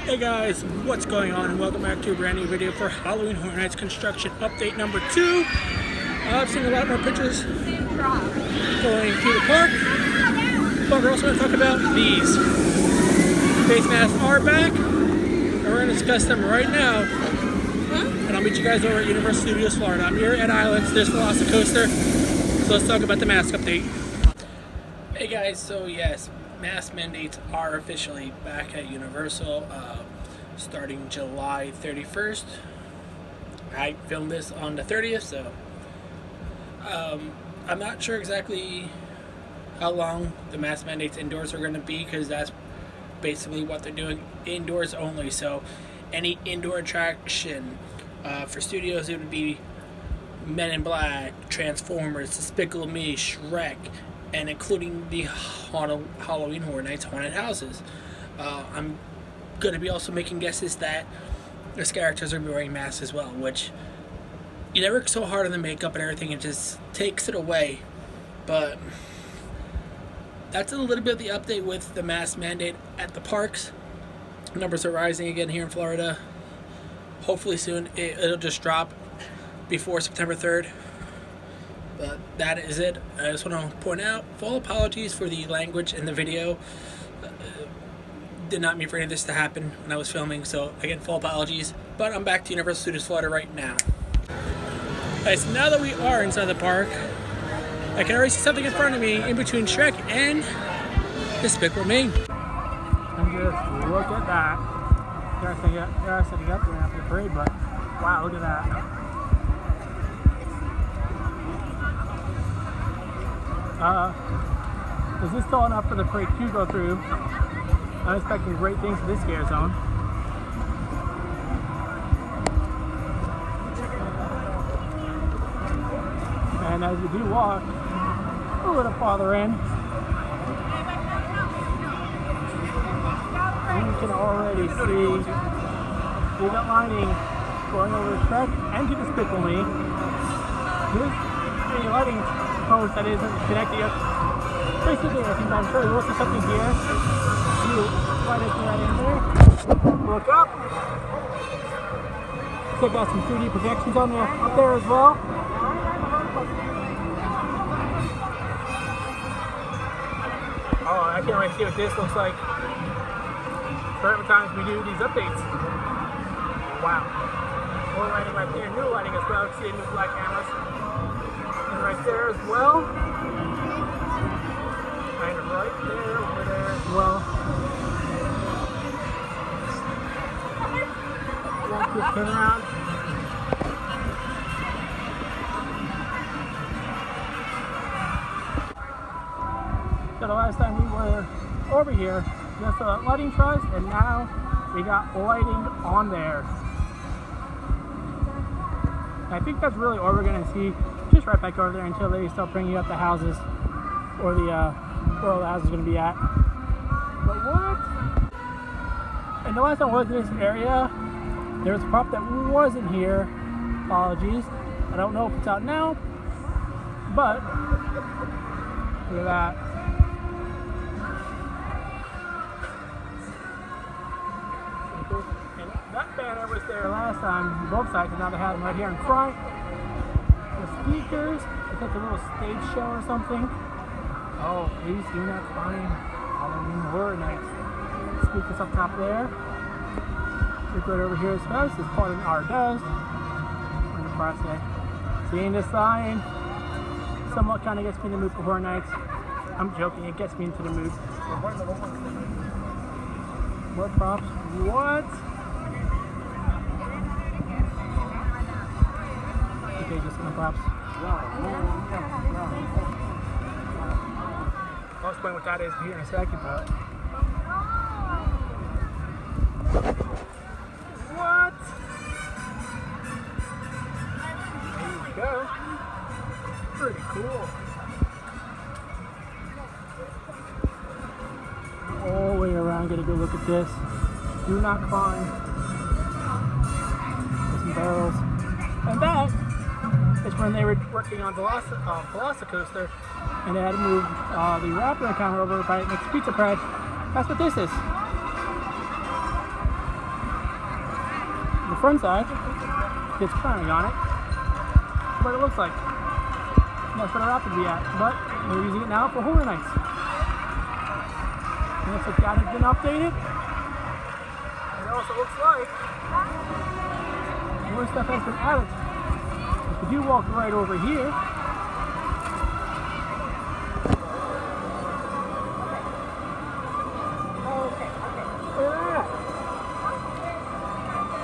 Hey guys, what's going on, and welcome back to a brand new video for Halloween Horror Nights construction update number 2. I've seen a lot more pictures going through the park, but we're also going to talk about these. Face masks are back, and we're going to discuss them right now. And I'll meet you guys over at Universal Studios Florida. I'm here at Islands, there's Velocicoaster, so let's talk about the mask update. Hey guys, so yes, mask mandates are officially back at Universal starting July 31st. I filmed this on the 30th, so I'm not sure exactly how long the mask mandates indoors are going to be, because that's basically what they're doing, indoors only. So any indoor attraction for studios, it would be Men in Black, Transformers, Despicable Me, Shrek, and including the Halloween Horror Nights haunted houses. I'm going to be also making guesses that the characters are wearing masks as well, which you never work so hard on the makeup and everything, it just takes it away. But that's a little bit of the update with the mask mandate at the parks. Numbers are rising again here in Florida. Hopefully soon it'll just drop before September 3rd. But that is it. I just want to point out, full apologies for the language in the video. Did not mean for any of this to happen when I was filming, so again, full apologies. But I'm back to Universal Studios Florida right now. Alright, so now that we are inside the park, I can already see something in front of me in between Shrek and Despicable Me. And just look at that. They're setting up right after the parade, but wow, look at that. Is this tall enough for the parade to go through? I'm expecting great things for this scare zone. And as we do walk a little farther in, you can already see we got lining going over the Shrek and to Despicable Me. There's a lighting post that isn't connected yet. Basically, I think I'm sure there was something here. You light it right in there. Look up. So got some 3D projections on there up there as well. Oh, I can't wait to see what this looks like for every time we do these updates. Wow. More lighting right there, new lighting as well. See new black cameras. And right there as well. And right there, over there as well. One quick turnaround. So the last time we were over here, just a lighting truss, and now we got lighting on there. And I think that's really all we're going to see. Just right back over there until they start bringing up the houses, or the where all the houses are going to be at. But what? And the last time I was in this area, there was a prop that wasn't here. Apologies. I don't know if it's out now, but look at that. And that banner was there last time, both sides, and now they have them right here in front. The speakers, it's like a little stage show or something. Oh, please do not find Halloween Horror Nights. Speakers up top there. Look right over here as well. This is part of our does. We're in the process. Seeing this sign somewhat kind of gets me in the mood for Horror Nights. I'm joking, it gets me into the mood. More props. What? Okay, just some props. I'll explain what that is here in a second, but what? There you go. Pretty cool. All the way around, get a good look at this. Do not climb. There's some barrels. And that is when they were working on Velocicoaster, and they had to move the Raptor encounter over by next Pizza Pride. That's what this is. the front side. It's crowning on it. But it looks like that's what our wrap would be at. But we're using it now for Horror Nights. And looks like that has been updated. And it also looks like more stuff has been added. If you do walk right over here,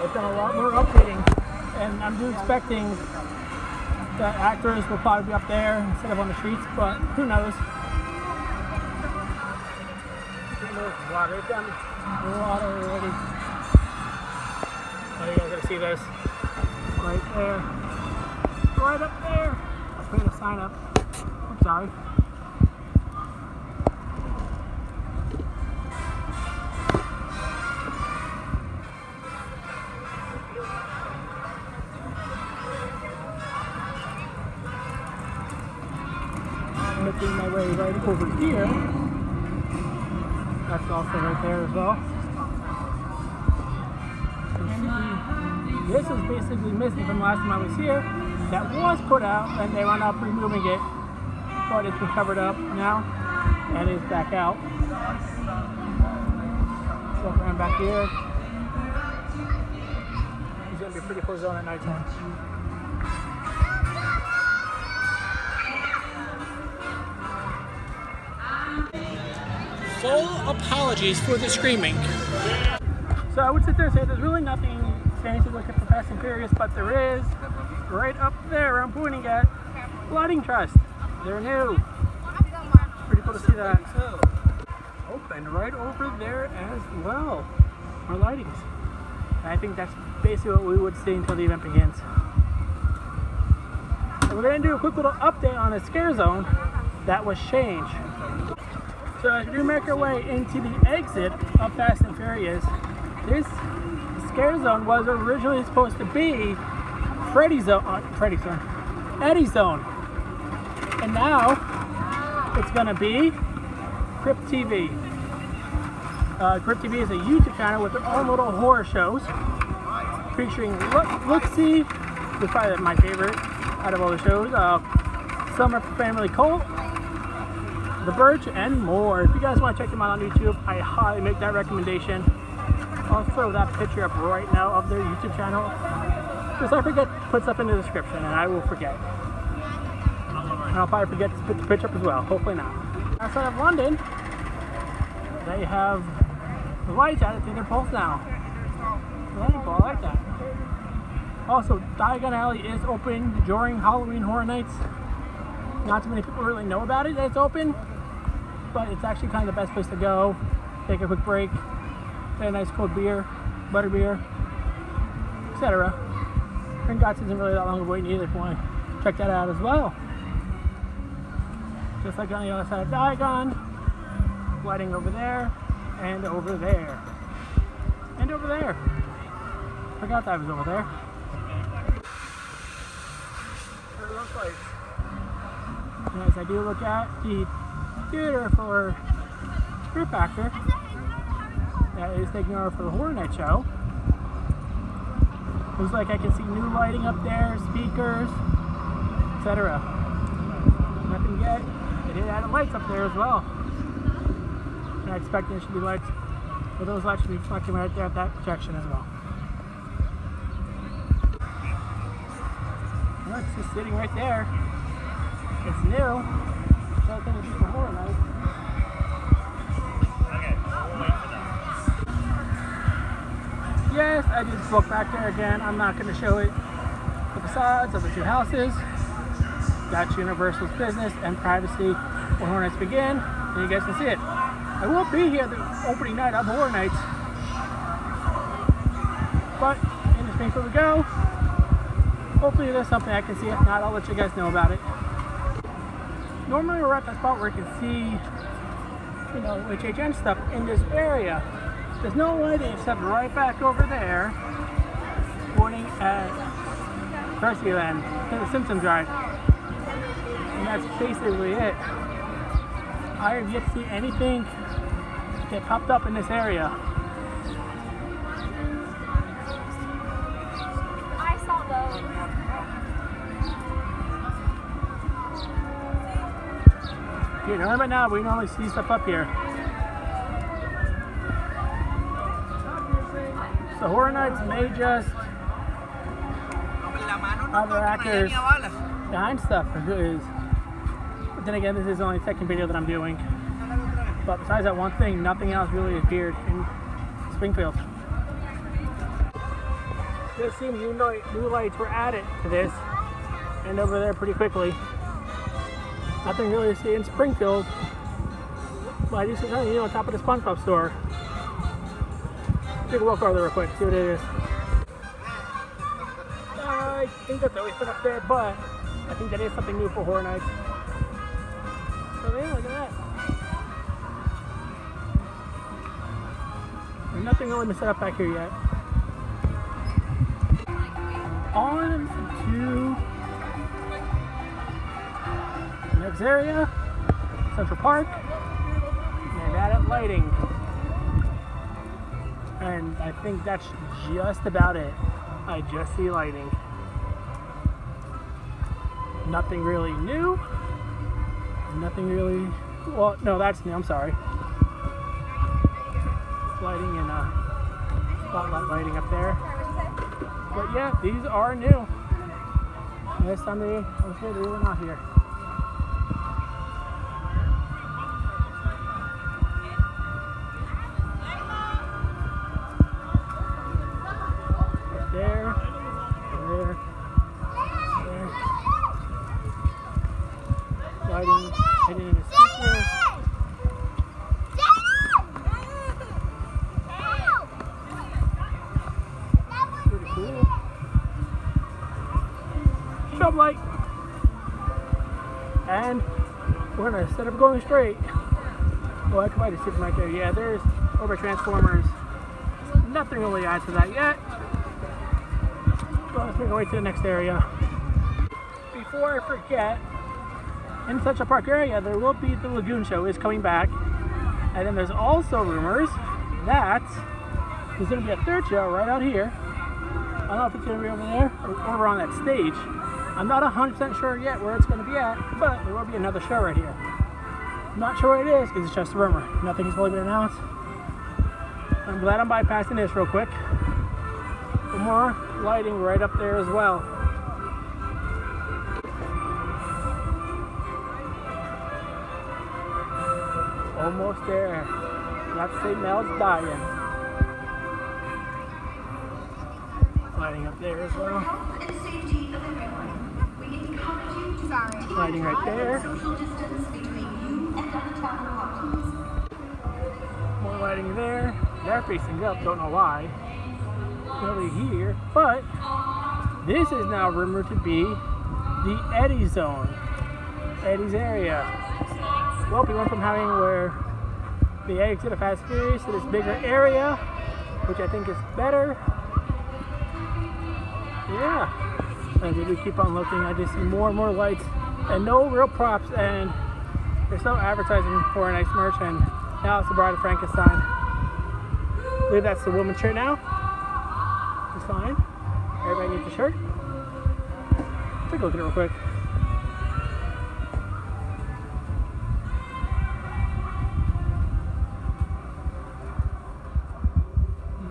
they've done a lot more updating, and I'm expecting that actors will probably be up there instead of on the streets, but who knows? Water, it's down the water already. Oh, you guys gotta see this right there, right up there. I'll put a sign up. I'm sorry. Making my way right over here. That's also right there as well. This is basically missing from last time I was here. That was put out and they wound up removing it, but it's been covered up now and is back out. So around back here. It's going to be a pretty cool zone at nighttime. Full apologies for the screaming. So I would sit there and say there's really nothing fancy looking for Fast and Furious, but there is right up there I'm pointing at Lighting Trust. They're new. Pretty cool to see that. Open right over there as well. Our lightings. And I think that's basically what we would see until the event begins. So we're going to do a quick little update on a scare zone that was changed. So as we make our way into the exit of Fast and Furious, this scare zone was originally supposed to be Eddie's Zone. And now it's going to be Crypt TV. Crypt TV is a YouTube channel with their own little horror shows featuring Look-See, which is probably my favorite out of all the shows, Summer Family Cult, The Birch, and more. If you guys want to check them out on YouTube, I highly make that recommendation. I'll throw that picture up right now of their YouTube channel. Because I forget to put stuff in the description, and I will forget. And I'll probably forget to put the picture up as well. Hopefully not. Outside of London, they have the lights added to their poles now. Very cool, I like that. Also, Diagon Alley is open during Halloween Horror Nights. Not too many people really know about it that it's open, but it's actually kind of the best place to go. Take a quick break, get a nice cold beer, butterbeer, etc. Gringotts isn't really that long of a wait either if you want to check that out as well. Just like on the other side of Diagon, lighting over there, and over there, and over there. Forgot that I was over there. It looks like. And as I do look at the theater for Fear Factor, that is taking over for the Horror Night show. Looks like I can see new lighting up there, speakers, etc. Nothing yet. They did add lights up there as well. And I expect there should be lights, but those lights should be reflecting right there at that projection as well. Well, it's just sitting right there. It's new. So I think it's just a Horror Night. Yes, I just spoke back there again. I'm not going to show it. The facades of the two houses. That's Universal's business and privacy when Horror Nights begin. And you guys can see it. I won't be here the opening night of Horror Nights. But in this before we go, hopefully there's something I can see. If not, I'll let you guys know about it. Normally we're at the spot where you can see, HHN stuff in this area. There's no lighting except right back over there, pointing at Percyland, the Simpson Drive. And that's basically it. I have yet to see anything get popped up in this area. Speed limit now, but we normally see stuff up here. So Horror Nights may just have their actors behind stuff, but then again, this is only the second video that I'm doing. But besides that one thing, nothing else really appeared in Springfield. It seems new lights were added to this and over there pretty quickly. Nothing really to see in Springfield, but I do see something on top of the SpongeBob store. Take a walk over there real quick, see what it is. I think that's always been up there, but I think that is something new for Horror Nights. So yeah, look at that. There's nothing really been set up back here yet. On to the next area, Central Park, and added lighting. And I think that's just about it. I just see lighting. Nothing really new. Nothing really, well, no, that's new, I'm sorry. Lighting and spotlight lighting up there. But yeah, these are new. Last time they was here, they were not here. There, there, there. Lighting, hidden in the speakers. Pretty cool. Strobe light. And we're gonna set up going straight. Oh, I can probably see them right there. Yeah, there's over Transformers. Nothing really adds to that yet. So let's make our way to the next area. Before I forget, in Central Park area, there will be the Lagoon Show is coming back. And then there's also rumors that there's going to be a third show right out here. I don't know if it's going to be over there or over on that stage. I'm not 100% sure yet where it's going to be at, but there will be another show right here. I'm not sure what it is because it's just a rumor. Nothing has really been announced. I'm glad I'm bypassing this real quick. For more lighting right up there as well. Almost there. That's St. Mel's dying. Lighting up there as well. Lighting right there. More lighting there. They're facing up, don't know why. Really here, but this is now rumored to be the Eddie Zone. Eddie's area. Well, we went from having where the exit of Fast Furious to this bigger area, which I think is better. Yeah. As we keep on looking, I just see more and more lights and no real props, and there's no advertising for a nice merch, and now it's the Bride of Frankenstein. I believe that's the woman's shirt now. It's fine. Everybody needs a shirt. Take a look at it real quick.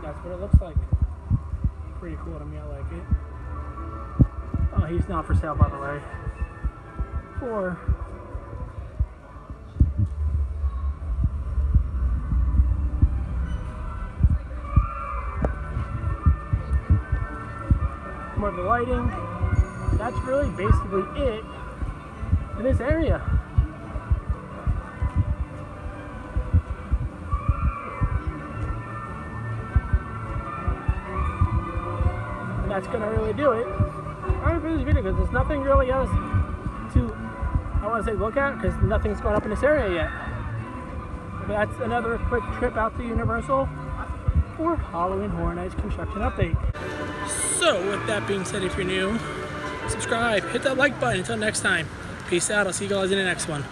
That's what it looks like. Pretty cool to me, I like it. Oh, he's not for sale, by the way. For more of the lighting. That's really basically it in this area. And that's gonna really do it. Alright, for this video, because there's nothing really else to, I want to say, look at, because nothing's going up in this area yet. But that's another quick trip out to Universal for Halloween Horror Nights construction update. So, with that being said, if you're new, subscribe, hit that like button. Until next time, peace out. I'll see you guys in the next one.